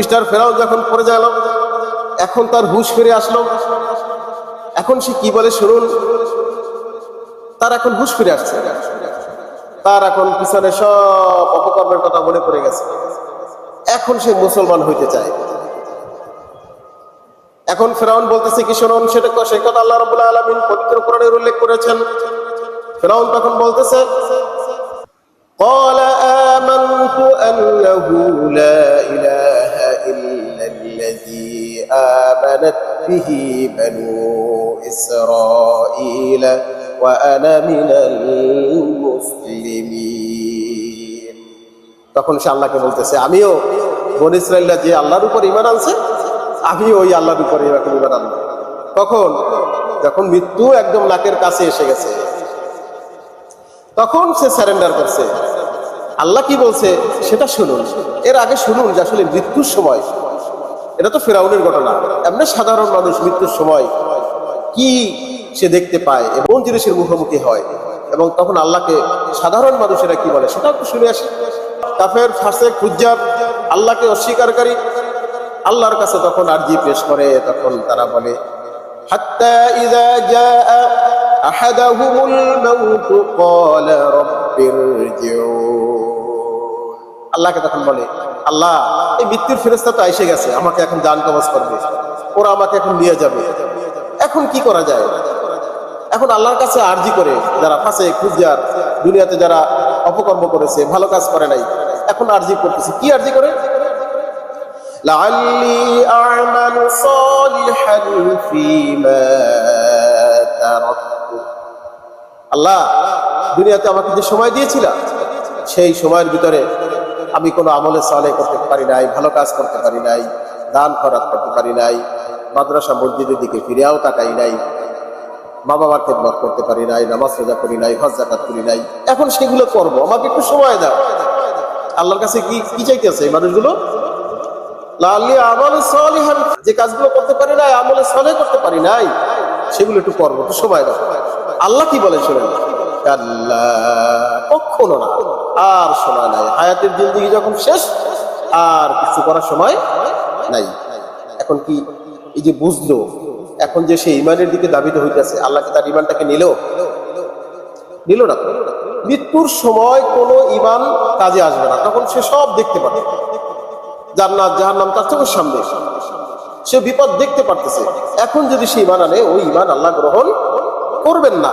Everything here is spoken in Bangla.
মিস্টার ফেরাউন যখন পড়ে গেল, এখন তার হুঁশ ফিরে আসলো। এখন সে কি বলে শুনুন, তার এখন হুঁশ ফিরে আসছে, তার এখন পিছনে সব অপকর্মের কথা মনে পড়ে গেছে। এখন সে মুসলমান হইতে চায়। এখন ফেরাউন বলতেছে কি শুনুন, সে কথা আল্লাহ রাব্বুল আলামিন পবিত্র কোরআনে উল্লেখ করেছেন। ফেরাউন তখন বলতেছে قال آمنت أنه لا إله إلا الذي آمنت به بنو إسرائيل وأنا من المسلمين। তখন সে আল্লাহকে বলতেছে আমিও বনী ইসরাঈলরা যে আল্লাহর উপর ঈমান আনছে, আমিও ওই আল্লাহর উপর ঈমান আনবো। তখন যখন মৃত্যু একদম নাকের কাছে এসে গেছে, তখন সে সারেন্ডার করছে। আল্লাহ কি বলছে সেটা শুনুন, এর আগে শুনুন যে আসলে মৃত্যুর সময়, এটা তো ফেরাউনের ঘটনা, এমনি সাধারণ মানুষ মৃত্যুর সময় কি সে দেখতে পায় এবং জিনিসের মুখোমুখি হয়, এবং তখন আল্লাহকে সাধারণ মানুষেরা কি বলে সেটা একটু শুনে আসি। কাফের, ফাসেক, ফুজ্জার, আল্লাহকে অস্বীকারী আল্লাহর কাছে তখন আরজি পেশ করে। তখন তারা বলে হাত্তা ইযা জাআ আহাদাহুমুল মাউতু ক্বালা রাব্বিরজিউন। আল্লাহকে তখন বলে আল্লাহ, এই মৃত্যুর ফেরেশতা তো এসে গেছে, আমাকে এখন জান কবজ করবে, ওরা আমাকে এখন নিয়ে যাবে, এখন কি করা যায়? এখন আল্লাহর কাছে আরজি করে যারা ফাসেক, ফুজ্জার, দুনিয়াতে যারা অপকর্ম করেছে, ভালো কাজ করে নাই, এখন আরজি করতেছে। কি আরজি করে? লাআল্লি আ'মালু সালিহান ফীমা তারাকতু। আল্লাহ, দুনিয়াতে আমাকে যে সময় দিয়েছিলা, সেই সময়ের ভিতরে আমি কোনো আমলে সালেহ করতে পারি নাই, ভালো কাজ করতে পারি নাই, দান খয়রাত করতে পারি নাই, মাদ্রাসা মসজিদের দিকে ফিরেও তাকাই নাই, মা বাবার খেদমত করতে পারি নাই, নামাজ রোজা করি নাই, হজ যাকাত করি নাই, এখন সেগুলো করব, আমাকে একটু সময় দাও। আল্লাহর কাছে কি চাইতেছে এই মানুষগুলো? লাআল্লি আমালু সালিহান, যে কাজগুলো করতে পারি নাই, আমলে সালেহ করতে পারি নাই, সেগুলো একটু করব, একটু সময় দাও। আল্লাহ কি বলে শুনেন, কাল্লা, কখনো না, আর সময় নাই। হায়াতের জিন্দেগি যখন শেষ, আর কিছু করার সময় নাই। এখন কি এই যে বুঝলো, এখন যে সে ইমানের দিকে দাবিত হইতেছে, আল্লাহকে তার ইমানটাকে নিল না। মৃত্যুর সময় কোনো ইমান কাজে আসবে না, তখন সে সব দেখতে পাবে, জান্নাত জাহান্নাম তার চোখের সামনে, সে বিপদ দেখতে পারতেছে। এখন যদি সে ইমান আনে, ওই ইমান আল্লাহ গ্রহণ করবেন না।